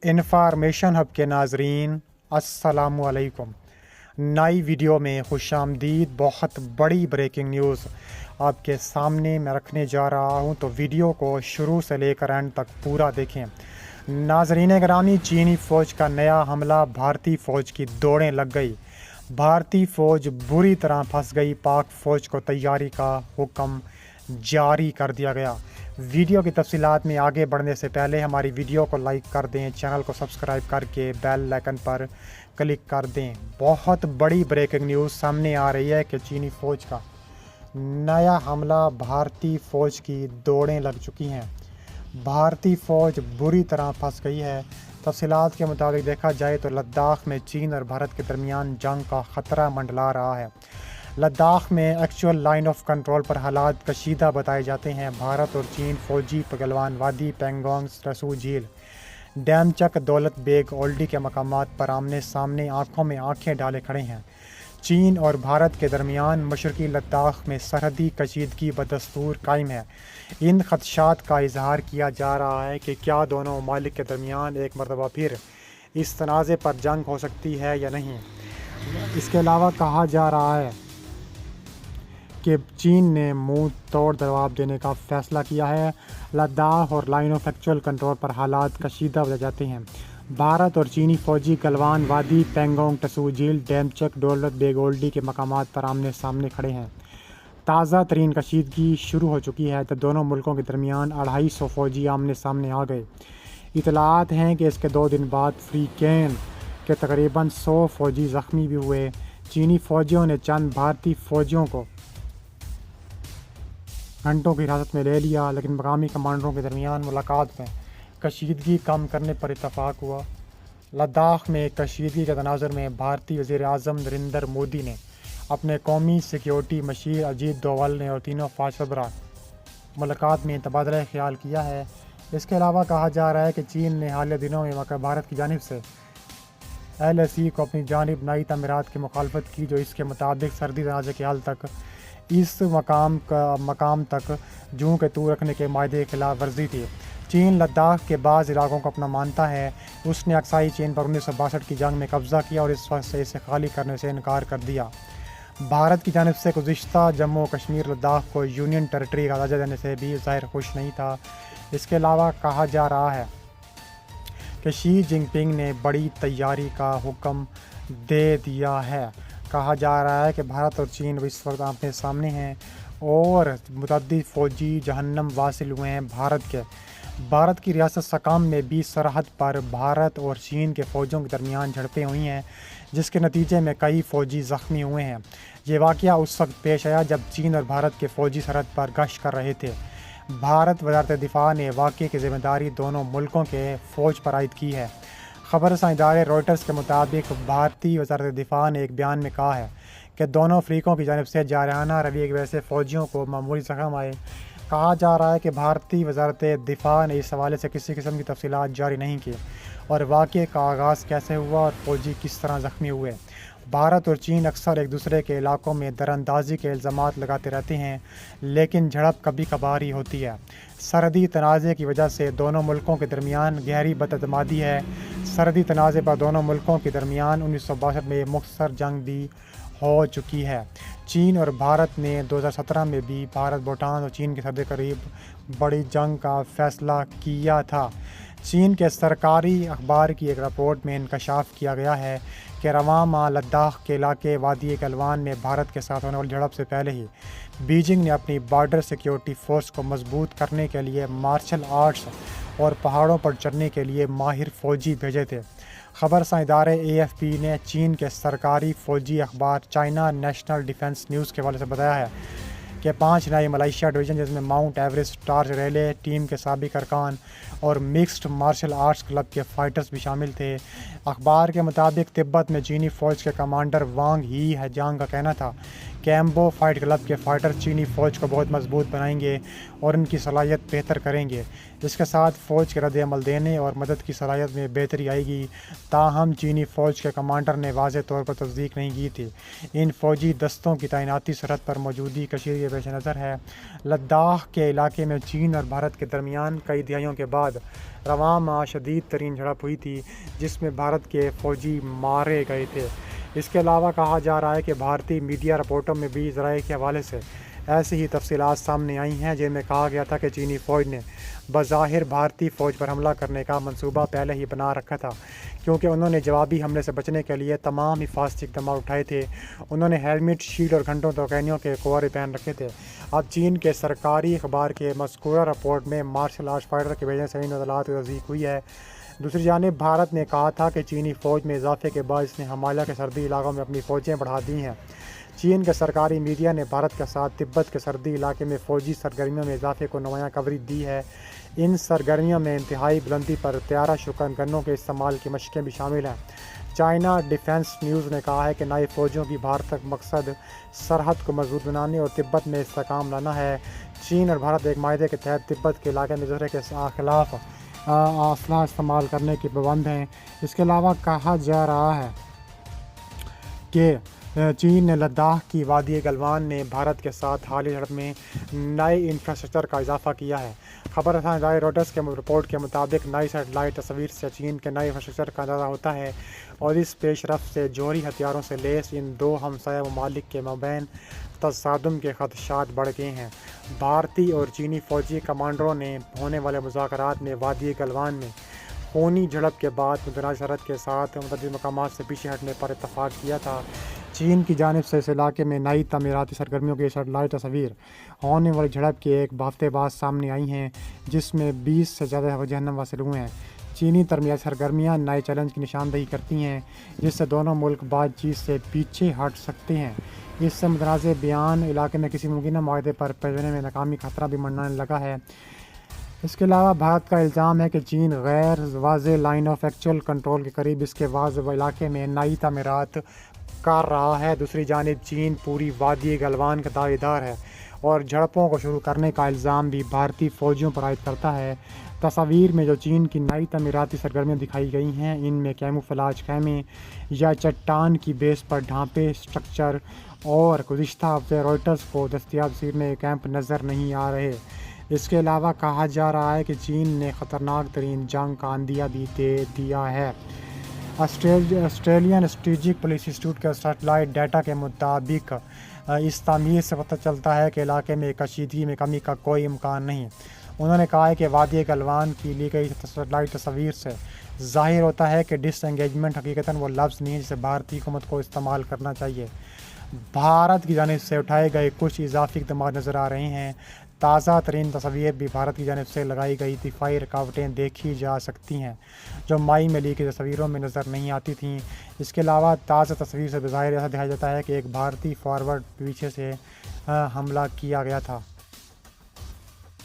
Information hub के नाजरीन अस्सलामु अलैकुम। नई वीडियो में खुश आमदीद। बहुत बड़ी ब्रेकिंग न्यूज़ आपके सामने मैं रखने जा रहा हूं, तो वीडियो को शुरू से लेकर एंड तक पूरा देखें। नाजरीन गिरामी, चीनी फ़ौज का नया हमला, भारतीय फ़ौज की दौड़ें लग गई। भारतीय फ़ौज बुरी तरह फंस गई। पाक फ़ौज को तैयारी का हुक्म जारी कर दिया गया। वीडियो की तफसीलात में आगे बढ़ने से पहले हमारी वीडियो को लाइक कर दें, चैनल को सब्सक्राइब करके बेल आइकन पर क्लिक कर दें। बहुत बड़ी ब्रेकिंग न्यूज़ सामने आ रही है कि चीनी फ़ौज का नया हमला, भारतीय फ़ौज की दौड़ें लग चुकी हैं। भारतीय फ़ौज बुरी तरह फंस गई है। तफसीलात के मुताबिक देखा जाए तो लद्दाख में चीन और भारत के दरमियान जंग का ख़तरा मंडला रहा है। लद्दाख में एक्चुअल लाइन ऑफ कंट्रोल पर हालात कशीदा बताए जाते हैं। भारत और चीन फौजी पहलवान वादी, पेंगोंग ट्सू झील, डैमचक, दौलत बेग, ओल्डी के मकामात पर आमने सामने आंखों में आंखें डाले खड़े हैं। चीन और भारत के दरमियान मशरकी लद्दाख में सरहदी कशीदगी बदस्तूर कायम है। इन खदशात का इजहार किया जा रहा है कि क्या दोनों ममालिक के दरमियान एक मरतबा फिर इस तनाज़े पर जंग हो सकती है या नहीं। इसके अलावा कहा जा रहा है कि चीन ने मुंह तोड़ जवाब देने का फैसला किया है। लद्दाख और लाइन ऑफ एक्चुअल कंट्रोल पर हालात कशीदा बताए जाते हैं। भारत और चीनी फौजी गलवान वादी, पेंगोंग ट्सू झील, डैमचक, दौलत बेग, ओल्डी के मकामात पर आमने सामने खड़े हैं। ताज़ा तरीन कशीदगी शुरू हो चुकी है तो दोनों मुल्कों के दरमियान 250 फौजी आमने सामने आ गए। इतलात हैं कि इसके 2 दिन बाद फ्रीकेन के तकरीबन 100 फौजी ज़ख्मी भी हुए। चीनी फौजियों ने चंद भारतीय फौजियों को घंटों की हिरासत में ले लिया, लेकिन मकामी कमांडरों के दरमियान मुलाकात में कशीदगी कम करने पर इतफाक़ हुआ। लद्दाख में कशीदगी के तनाज़ुर में भारतीय वज़ीर आज़म नरेंद्र मोदी ने अपने कौमी सिक्योरिटी मशीर अजीत डोवाल ने और तीनों फ़ौज सरबराह मुलाकात में तबादला ख्याल किया है। इसके अलावा कहा जा रहा है कि चीन ने हालिया दिनों में भारत की जानिब से LAC को अपनी जानिब नई तमीरात की मुखालफत की, जो इसके मुताबिक सर्दी तनाज़े के हल तक इस मकाम तक जूं के तू रखने के मायदे की खिलाफ वर्जी थी। चीन लद्दाख के बाज़ इलाकों को अपना मानता है। उसने अक्साई चीन पर 1962 की जंग में कब्ज़ा किया और इस वक्त से इसे खाली करने से इनकार कर दिया। भारत की जानिब से गुज़िश्ता जम्मू कश्मीर लद्दाख को यूनियन टेरिटरी का दर्जा देने से भी ज़ाहिर खुश नहीं था। इसके अलावा कहा जा रहा है कि शी जिनपिंग ने बड़ी तैयारी का हुक्म दे दिया है। कहा जा रहा है कि भारत और चीन इस वक्त आमने सामने हैं और मुतअद्दिद फ़ौजी जहन्नम वासिल हुए हैं। भारत की रियासत सकाम में भी सरहद पर भारत और चीन के फ़ौजों के दरमियान झड़पें हुई हैं, जिसके नतीजे में कई फ़ौजी ज़ख्मी हुए हैं। ये वाक़या उस वक्त पेश आया जब चीन और भारत के फ़ौजी सरहद पर गश्त कर रहे थे। भारत वज़ारत दिफ़ा ने वाक़ये की ज़िम्मेदारी दोनों मुल्कों के फ़ौज पर आयद की है। खबर रसां इदारे रॉयटर्स के मुताबिक भारतीय वज़ारत दिफ़ा ने एक बयान में कहा है कि दोनों अफ्रीकों की जानिब से जारहाना रवैये की वजह से फ़ौजियों को मामूली ज़ख्म आए। कहा जा रहा है कि भारतीय वज़ारत दिफ़ा ने इस हवाले से किसी किस्म की तफसीलात जारी नहीं की और वाक़ये का आगाज़ कैसे हुआ और फ़ौजी किस तरह ज़ख्मी हुए। भारत और चीन अक्सर एक दूसरे के इलाकों में दरअंदाजी के इल्ज़ामात लगाते रहते हैं, लेकिन झड़प कभी कभार ही होती है। सरहदी तनाज़े की वजह से दोनों मुल्कों के दरमियान गहरी बदअतमादी है। सरहदी तनाज़े पर दोनों मुल्कों के दरमियान 1962 में मुख्तसर जंग भी हो चुकी है। चीन और भारत ने 2017 में भी भारत, भूटान और चीन के सरहद करीब बड़ी जंग का फ़ैसला किया था। चीन के सरकारी अखबार की एक रिपोर्ट में इंकशाफ किया गया है कि रवां माह लद्दाख के इलाके वादी गलवान में भारत के साथ होने वाली झड़प से पहले ही बीजिंग ने अपनी बॉर्डर सिक्योरिटी फ़ोर्स को मजबूत करने के लिए मार्शल आर्ट्स और पहाड़ों पर चढ़ने के लिए माहिर फ़ौजी भेजे थे। खबर सा इदारे AFP ने चीन के सरकारी फ़ौजी अखबार चाइना नेशनल डिफेंस न्यूज़ के हवाले से बताया है कि 5 नए मलेशिया डिवीज़न, जिसमें माउंट एवरेस्ट टार्च रेले टीम के साबिक अरकान और मिक्स्ड मार्शल आर्ट्स क्लब के फ़ाइटर्स भी शामिल थे। अखबार के मुताबिक तिब्बत में चीनी फ़ौज के कमांडर वांग ही हैजांग का कहना था कि एम्बो फाइट क्लब के फ़ाइटर चीनी फ़ौज को बहुत मजबूत बनाएंगे और उनकी सलाहियत बेहतर करेंगे। इसके साथ फ़ौज के रद्द-ए-अमल देने और मदद की सलाहियत में बेहतरी आएगी। ताहम चीनी फ़ौज के कमांडर ने वाज़ेह तौर पर तस्दीक नहीं की थी। इन फ़ौजी दस्तों की तैनाती सरहद पर मौजूदी कशीदगी के पेश नज़र है। लद्दाख के इलाके में चीन और भारत के दरमियान कई दहाइयों के बाद بعد رواں ماہ شدید ترین جھڑپ ہوئی تھی جس میں بھارت کے فوجی مارے گئے تھے۔ اس کے علاوہ کہا جا رہا ہے کہ بھارتی میڈیا رپورٹوں میں بھی ذرائع کے حوالے سے ایسی ہی تفصیلات سامنے آئی ہیں جن میں کہا گیا تھا کہ چینی فوج نے بظاہر بھارتی فوج پر حملہ کرنے کا منصوبہ پہلے ہی بنا رکھا تھا، کیونکہ انہوں نے جوابی حملے سے بچنے کے لیے تمام حفاظتی اقدامات اٹھائے تھے۔ انہوں نے ہیلمٹ، شیلڈ اور گھنٹوں توقینیوں کے کوارے پہن رکھے تھے۔ اب چین کے سرکاری اخبار کے مذکورہ رپورٹ میں مارشل آرٹس فائٹر کے بھیجنے سے ان اطلاعات کی تصدیق ہوئی ہے۔ دوسری جانب بھارت نے کہا تھا کہ چینی فوج میں اضافے کے بعد اس نے ہمالیہ کے سرحدی علاقوں میں اپنی فوجیں بڑھا دی ہیں۔ چین کے سرکاری میڈیا نے بھارت کے ساتھ تبت کے سرحدی علاقے میں فوجی سرگرمیوں میں اضافے کو نمایاں کوریج دی ہے۔ ان سرگرمیوں میں انتہائی بلندی پر طیارہ شکن گنوں کے استعمال کی مشقیں بھی شامل ہیں۔ چائنا ڈیفنس نیوز نے کہا ہے کہ نئی فوجوں کی بھارت تک مقصد سرحد کو مضبوط بنانے اور تبت میں استحکام لانا ہے۔ چین اور بھارت ایک معاہدے کے تحت تبت کے علاقے میں دوسرے کے خلاف اسلحہ استعمال کرنے کے پابند ہیں۔ اس کے علاوہ کہا جا رہا ہے کہ چین نے لداخ کی وادی گلوان نے بھارت کے ساتھ حالیہ جھڑپ میں نئے انفراسٹرکچر کا اضافہ کیا ہے۔ خبر رساں ادارے روٹرز کے رپورٹ کے مطابق نئی سیٹلائٹ تصویر سے چین کے نئے انفراسٹرکچر کا اندازہ ہوتا ہے اور اس پیش رفت سے جوہری ہتھیاروں سے لیس ان دو ہمسایہ ممالک کے مابین تصادم کے خدشات بڑھ گئے ہیں۔ بھارتی اور چینی فوجی کمانڈروں نے ہونے والے مذاکرات میں وادی گلوان میں خونی جھڑپ کے بعد متنازع سرحد کے ساتھ متعدد مقامات سے پیچھے ہٹنے پر اتفاق کیا تھا۔ چین کی جانب سے اس علاقے میں نئی تعمیراتی سرگرمیوں کی سیٹلائٹ تصاویر ہونے والی جھڑپ کے ایک ہفتے بعد سامنے آئی ہیں جس میں 20 سے زیادہ فوجی جہنم حاصل ہوئے ہیں۔ چینی ترمیاتی سرگرمیاں نئے چیلنج کی نشاندہی کرتی ہیں جس سے دونوں ملک بات چیت سے پیچھے ہٹ سکتے ہیں۔ اس سے متنازع بیان علاقے میں کسی ممکنہ معاہدے پر پہنچنے میں ناکامی کا خطرہ بھی منڈرانے لگا ہے۔ اس کے علاوہ بھارت کا الزام ہے کہ چین غیر واضح لائن آف ایکچوئل کنٹرول کے قریب اس کے واضح علاقے میں نئی تعمیرات کر رہا ہے۔ دوسری جانب چین پوری وادی گلوان کا دعویدار ہے اور جھڑپوں کو شروع کرنے کا الزام بھی بھارتی فوجیوں پر عائد کرتا ہے۔ تصاویر میں جو چین کی نئی تعمیراتی سرگرمیاں دکھائی گئی ہیں ان میں کیموفلاج خیمے یا چٹان کی بیس پر ڈھانپے اسٹرکچر اور گزشتہ ہفتے روئٹرز کو دستیاب تصویر میں کیمپ نظر نہیں آ رہے۔ اس کے علاوہ کہا جا رہا ہے کہ چین نے خطرناک ترین جنگ کا عندیہ بھی دے دیا ہے۔ آسٹریلین اسٹریٹجک پولیسی انسٹیٹیوٹ کے سیٹلائٹ ڈیٹا کے مطابق اس تعمیر سے پتہ چلتا ہے کہ علاقے میں کشیدگی میں کمی کا کوئی امکان نہیں۔ انہوں نے کہا ہے کہ وادی گلوان کی لی گئی سیٹلائٹ تصاویر سے ظاہر ہوتا ہے کہ ڈس انگیجمنٹ حقیقتاً وہ لفظ نہیں ہے جسے بھارتی حکومت کو استعمال کرنا چاہیے۔ بھارت کی جانب سے اٹھائے گئے کچھ اضافی اقدامات نظر آ رہے ہیں۔ تازہ ترین تصاویر بھی بھارت کی جانب سے لگائی گئی دفاعی رکاوٹیں دیکھی جا سکتی ہیں جو مئی میں لی گئی تصاویروں میں نظر نہیں آتی تھیں۔ اس کے علاوہ تازہ تصویر سے بظاہر ایسا دکھائی دیتا ہے کہ ایک بھارتی فارورڈ پیچھے سے حملہ کیا گیا تھا۔